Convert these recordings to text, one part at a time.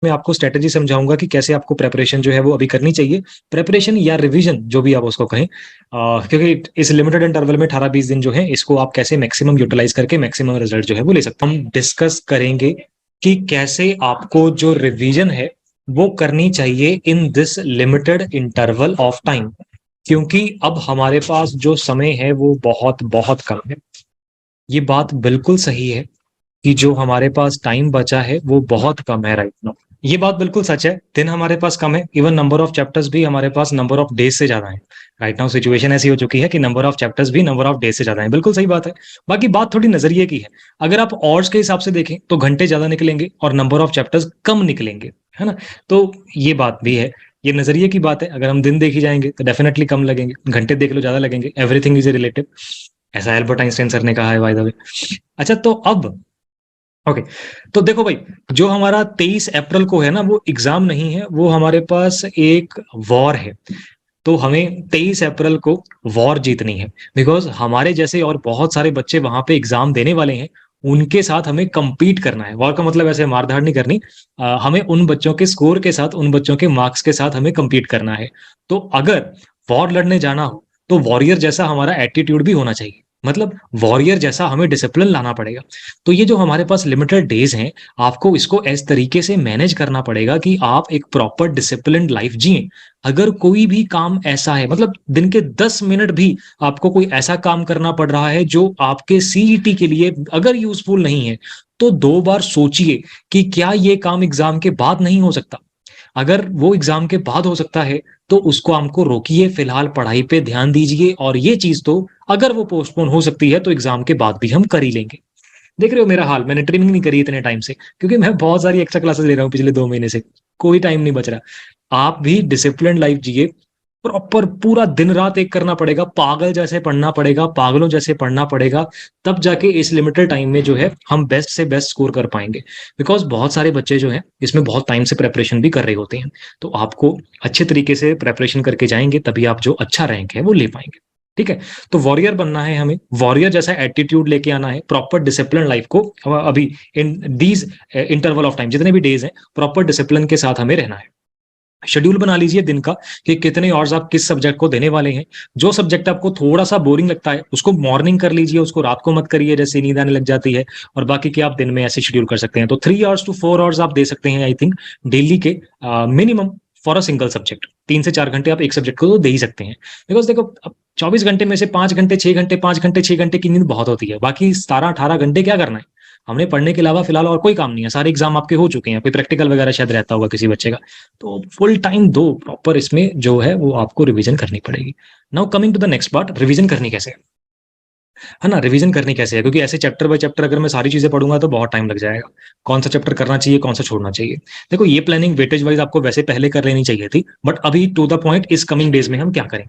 मैं आपको स्ट्रेटेजी समझाऊंगा कि कैसे आपको प्रेपरेशन जो है वो अभी करनी चाहिए। प्रेपरेशन या रिवीजन जो भी आप उसको कहें, क्योंकि इस लिमिटेड इंटरवल में 18-20 दिन जो है इसको आप कैसे मैक्सिमम यूटिलाइज करके मैक्सिमम रिजल्ट जो है वो ले सकते हैं। हम डिस्कस करेंगे कि कैसे आपको जो रिवीजन है वो करनी चाहिए in this limited interval of time, क्योंकि अब हमारे पास जो समय है वो बहुत बहुत कम है। ये बात बिल्कुल सही है कि जो हमारे पास टाइम बचा है वो बहुत कम है राइट नाउ। ये बात बिल्कुल सच है, दिन हमारे पास कम है, इवन नंबर ऑफ चैप्टर्स भी हमारे पास नंबर ऑफ डेज से ज्यादा है। राइट नाउ सिचुएशन ऐसी हो चुकी है कि नंबर ऑफ चैप्टर्स भी नंबर ऑफ डेज से ज्यादा है, बिल्कुल सही बात है। बाकी बात थोड़ी नजरिए की है। अगर आप ऑर्स के हिसाब से देखें तो घंटे ज्यादा निकलेंगे और नंबर ऑफ चैप्टर्स कम निकलेंगे, है ना। तो ये बात भी है, ये नजरिए की बात है। अगर हम दिन देखी जाएंगे तो डेफिनेटली कम लगेंगे, घंटे देख लो ज्यादा लगेंगे, एवरीथिंग इज रिलेटिव, ऐसा एल्बर्ट आइंस्टाइन सर ने कहा है बाय द वे। अच्छा तो अब ओके, तो देखो भाई, जो हमारा 23 अप्रैल को है ना वो एग्जाम नहीं है, वो हमारे पास एक वॉर है। तो हमें 23 अप्रैल को वॉर जीतनी है, बिकॉज हमारे जैसे और बहुत सारे बच्चे वहां पे एग्जाम देने वाले हैं, उनके साथ हमें compete करना है। वॉर का मतलब ऐसे मारधाड़ नहीं करनी, हमें उन बच्चों के स्कोर के साथ, उन बच्चों के मार्क्स के साथ हमें compete करना है। तो अगर वॉर लड़ने जाना हो तो वॉरियर जैसा हमारा एटीट्यूड भी होना चाहिए, मतलब वॉरियर जैसा हमें डिसिप्लिन लाना पड़ेगा। तो ये जो हमारे पास लिमिटेड डेज हैं, आपको इसको इस तरीके से मैनेज करना पड़ेगा कि आप एक प्रॉपर डिसिप्लिन्ड लाइफ जिए। अगर कोई भी काम ऐसा है, मतलब दिन के 10 मिनट भी आपको कोई ऐसा काम करना पड़ रहा है जो आपके सीईटी के लिए अगर यूजफुल नहीं है, तो 2 बार सोचिए कि क्या ये काम एग्जाम के बाद नहीं हो सकता। अगर वो एग्जाम के बाद हो सकता है तो उसको हमको रोकिए, फिलहाल पढ़ाई पे ध्यान दीजिए, और ये चीज तो अगर वो पोस्टपोन हो सकती है तो एग्जाम के बाद भी हम कर ही लेंगे। देख रहे हो मेरा हाल, मैंने ट्रेनिंग नहीं करी इतने टाइम से, क्योंकि मैं बहुत सारी एक्स्ट्रा क्लासेस ले रहा हूँ पिछले 2 महीने से, कोई टाइम नहीं बच रहा। आप भी डिसिप्लिन लाइफ जिए, प्रॉपर पूरा दिन रात एक करना पड़ेगा, पागल जैसे पढ़ना पड़ेगा, पागलों जैसे पढ़ना पड़ेगा, तब जाके इस लिमिटेड टाइम में जो है हम बेस्ट से बेस्ट स्कोर कर पाएंगे। बिकॉज बहुत सारे बच्चे जो हैं इसमें बहुत टाइम से प्रेपरेशन भी कर रहे होते हैं, तो आपको अच्छे तरीके से प्रेपरेशन करके जाएंगे तभी आप जो अच्छा रैंक है वो ले पाएंगे। ठीक है, तो वॉरियर बनना है हमें, वॉरियर जैसा एटीट्यूड लेके आना है, प्रॉपर डिसिप्लिन लाइफ को अभी in these interval of time जितने भी डेज हैं प्रॉपर डिसिप्लिन के साथ हमें रहना है। शेड्यूल बना लीजिए दिन का कि कितने आवर्स आप किस सब्जेक्ट को देने वाले हैं। जो सब्जेक्ट आपको थोड़ा सा बोरिंग लगता है उसको मॉर्निंग कर लीजिए, उसको रात को मत करिए जैसे नींद आने लग जाती है। और बाकी के आप दिन में ऐसे शेड्यूल कर सकते हैं, तो 3 hours to 4 hours आप दे सकते हैं आई थिंक डेली के minimum for a single subject. 3 से 4 घंटे आप एक सब्जेक्ट को तो दे ही सकते हैं। बिकॉज देखो अब 24 घंटे में से 5 घंटे 6 घंटे 5 घंटे 6 घंटे की नींद बहुत होती है, बाकी 17-18 घंटे क्या करना है। हमने पढ़ने के अलावा फिलहाल और कोई काम नहीं है, सारे एग्जाम आपके हो चुके हैं, कोई प्रैक्टिकल वगैरह शायद रहता होगा किसी बच्चे का। तो फुल टाइम दो प्रॉपर, इसमें जो है वो आपको रिवीजन करनी पड़ेगी। Now coming to the next part, revision करनी कैसे है ना। रिवीजन करनी कैसे है, क्योंकि ऐसे चैप्टर बाय चैप्टर अगर मैं सारी चीजें पढ़ूंगा तो बहुत टाइम लग जाएगा। कौन सा चैप्टर करना चाहिए, कौन सा छोड़ना चाहिए। देखो ये प्लानिंग वेटेज वाइज आपको वैसे पहले कर लेनी चाहिए थी, बट अभी टू द पॉइंट इस कमिंग डेज में हम क्या करें।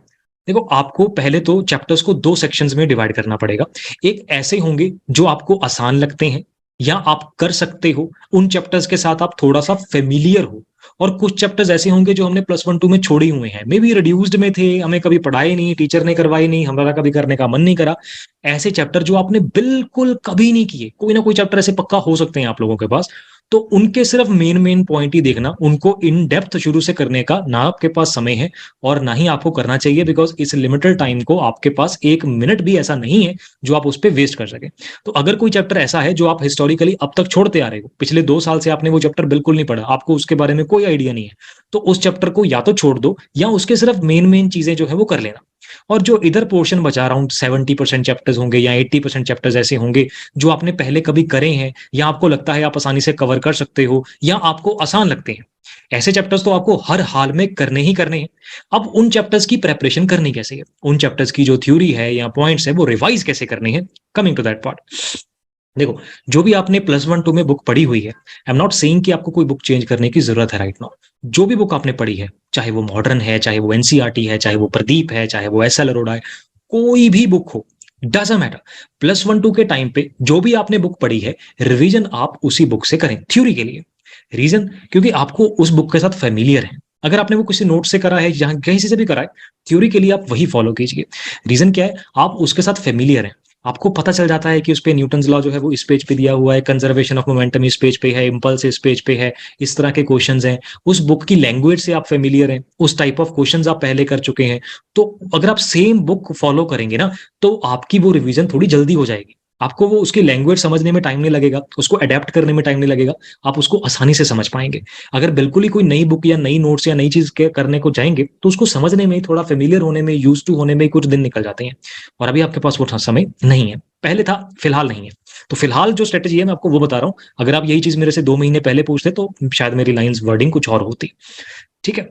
देखो आपको पहले तो चैप्टर्स को 2 सेक्शंस में डिवाइड करना पड़ेगा। एक ऐसे होंगे जो आपको आसान लगते हैं या आप कर सकते हो, उन चैप्टर्स के साथ आप थोड़ा सा फेमिलियर हो। और कुछ चैप्टर्स ऐसे होंगे जो हमने +1 2 में छोड़े हुए हैं, मे बी रिड्यूस्ड में थे, हमें कभी पढ़ाई नहीं, टीचर ने करवाई नहीं, हमारा कभी करने का मन नहीं करा। ऐसे चैप्टर जो आपने बिल्कुल कभी नहीं किए, कोई ना कोई चैप्टर ऐसे पक्का हो सकते हैं आप लोगों के पास, तो उनके सिर्फ मेन मेन पॉइंट ही देखना, उनको इन डेप्थ शुरू से करने का ना आपके पास समय है और ना ही आपको करना चाहिए। बिकॉज इस लिमिटेड टाइम को आपके पास 1 मिनट भी ऐसा नहीं है जो आप उस पर वेस्ट कर सके। तो अगर कोई चैप्टर ऐसा है जो आप हिस्टोरिकली अब तक छोड़ते आ रहे हो, पिछले 2 साल से आपने वो चैप्टर बिल्कुल नहीं पढ़ा, आपको उसके बारे में कोई आइडिया नहीं है, तो उस चैप्टर को या तो छोड़ दो या उसके सिर्फ मेन मेन चीजें जो है वो कर लेना। और जो इधर पोर्शन बचा, अराउंड 70% चैप्टर्स होंगे या 80% चैप्टर्स ऐसे होंगे जो आपने पहले कभी करे हैं या आपको लगता है आप आसानी से कवर कर सकते हो या आपको आसान लगते हैं, ऐसे चैप्टर्स तो आपको हर हाल में करने ही करने हैं। अब उन चैप्टर्स की प्रेपरेशन करनी कैसे है, उन चैप्टर्स की जो थ्योरी है या पॉइंट्स है वो रिवाइज कैसे करने हैं, कमिंग टू दैट पार्ट। देखो जो भी आपने +1 2 में बुक पढ़ी हुई है, आई एम नॉट सेइंग कि आपको कोई बुक चेंज करने की जरूरत है राइट नाउ। जो भी बुक आपने पढ़ी है, चाहे वो मॉडर्न है, चाहे वो एनसीईआरटी है, चाहे वो प्रदीप है, चाहे वो एस एल अरोड़ा है, कोई भी बुक हो, डजंट मैटर। +1 2 के टाइम पे जो भी आपने बुक पढ़ी है, रिवीजन आप उसी बुक से करें थ्योरी के लिए। रीजन, क्योंकि आपको उस बुक के साथ फेमिलियर है। अगर आपने वो किसी नोट से करा है, जहां कहीं से भी करा है, थ्योरी के लिए आप वही फॉलो कीजिए। रीजन क्या है, आप उसके साथ फेमिलियर हैं। आपको पता चल जाता है कि उस पे न्यूटन्स लॉ जो है वो इस पेज पे दिया हुआ है, कंजर्वेशन ऑफ मोमेंटम इस पेज पे है, इम्पल्स इस पेज पे है, इस तरह के क्वेश्चंस हैं। उस बुक की लैंग्वेज से आप फेमिलियर हैं, उस टाइप ऑफ क्वेश्चंस आप पहले कर चुके हैं। तो अगर आप सेम बुक फॉलो करेंगे ना, तो आपकी वो रिवीजन थोड़ी जल्दी हो जाएगी। आपको वो उसकी लैंग्वेज समझने में टाइम नहीं लगेगा, उसको अडेप्ट करने में टाइम नहीं लगेगा, आप उसको आसानी से समझ पाएंगे। अगर बिल्कुल ही कोई नई बुक या नई नोट्स या नई चीज करने को जाएंगे, तो उसको समझने में, थोड़ा फेमिलियर होने में, यूज टू होने में कुछ दिन निकल जाते हैं, और अभी आपके पास वो समय नहीं है। पहले था, फिलहाल नहीं है। तो फिलहाल जो स्ट्रेटेजी है मैं आपको वो बता रहा हूँ। अगर आप यही चीज मेरे से 2 महीने पहले पूछते तो शायद मेरी लाइंस वर्डिंग कुछ और होती। ठीक है,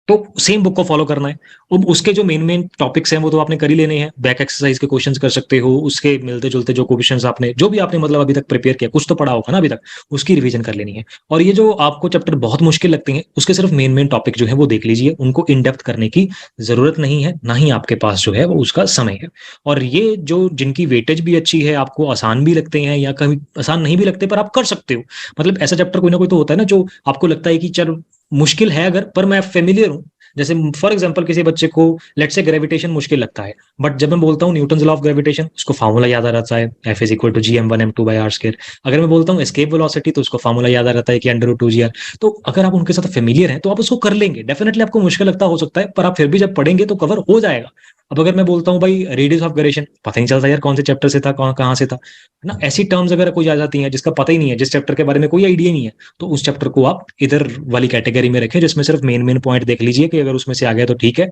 तो सेम बुक को फॉलो करना है। अब उसके जो मेन मेन टॉपिक्स हैं वो तो आपने कर ही लेने हैं। बैक एक्सरसाइज के क्वेश्चंस कर सकते हो, उसके मिलते जुलते जो क्वेश्चंस आपने, जो भी आपने मतलब अभी तक प्रिपेयर किया, कुछ तो पढ़ा होगा ना अभी तक, उसकी रिवीजन कर लेनी है। और ये जो आपको चैप्टर बहुत मुश्किल लगते हैं, उसके सिर्फ मेन मेन टॉपिक जो है वो देख लीजिए, उनको इन डेप्थ करने की जरूरत नहीं है, ना ही आपके पास जो है वो उसका समय है। और ये जो जिनकी वेटेज भी अच्छी है, आपको आसान भी लगते हैं या कभी आसान नहीं भी लगते, पर आप कर सकते हो। मतलब ऐसा चैप्टर कोई ना कोई तो होता है ना जो आपको लगता है कि चल मुश्किल है अगर, पर मैं फेमिलियर हूं। जैसे फॉर एग्जांपल किसी बच्चे को लेट से ग्रेविटेशन मुश्किल लगता है, बट जब मैं बोलता हूँ न्यूटन लॉ ऑफ ग्रेविटेशन, उसको फार्मूला याद आ रहता है, F is equal to G M one M two by R square. अगर मैं बोलता हूँ एस्केप वेलोसिटी, तो उसको फार्मूला याद आ रहता है कि under root two G R. तो अगर आप उनके साथ फेमिलियर हैं तो आप उसको कर लेंगे। डेफिनेटली आपको मुश्किल लगता हो सकता है, पर आप फिर भी जब पढ़ेंगे तो कवर हो जाएगा। अब अगर मैं बोलता हूँ भाई रेडियस ऑफ ग्रेविटेशन, पता नहीं चलता यार कौन से चैप्टर से था, कहाँ से था, है ना। ऐसी टर्म्स अगर कोई आ जाती हैं जिसका पता ही नहीं है, जिस चैप्टर के बारे में कोई आइडिया नहीं है, तो उस चैप्टर को आप इधर वाली कैटेगरी में रखें, जिसमें सिर्फ मेन मेन पॉइंट देख लीजिए कि अगर उसमें से आ गया तो ठीक है,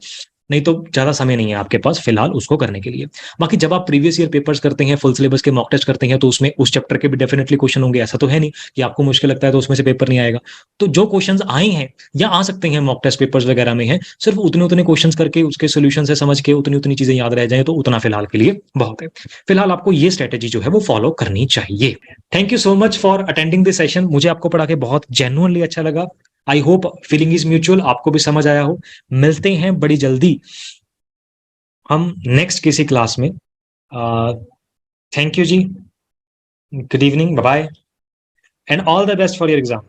नहीं तो ज्यादा समय नहीं है आपके पास फिलहाल उसको करने के लिए। बाकी जब आप प्रीवियस ईयर पेपर्स करते हैं, फुल सिलेबस के मॉक टेस्ट करते हैं, तो उसमें उस चैप्टर के भी डेफिनेटली क्वेश्चन होंगे। ऐसा तो है नहीं कि आपको मुश्किल लगता है तो उसमें से पेपर नहीं आएगा। तो जो क्वेश्चंस आए हैं या आ सकते हैं मॉक टेस्ट पेपर्स वगैरह में है, सिर्फ उतने उतने क्वेश्चंस करके उसके सोल्यूशन से समझ के उतनी उतनी चीजें याद रह जाए, तो उतना फिलहाल के लिए बहुत है। फिलहाल आपको ये स्ट्रेटेजी जो है वो फॉलो करनी चाहिए। Thank you so much for attending this session. मुझे आपको पढ़ा के बहुत जेन्युइनली अच्छा लगा। I hope feeling is mutual, आपको भी समझ आया हो। मिलते हैं बड़ी जल्दी हम नेक्स्ट किसी क्लास में। Thank you ji, good evening, bye bye, and all the best for your exam.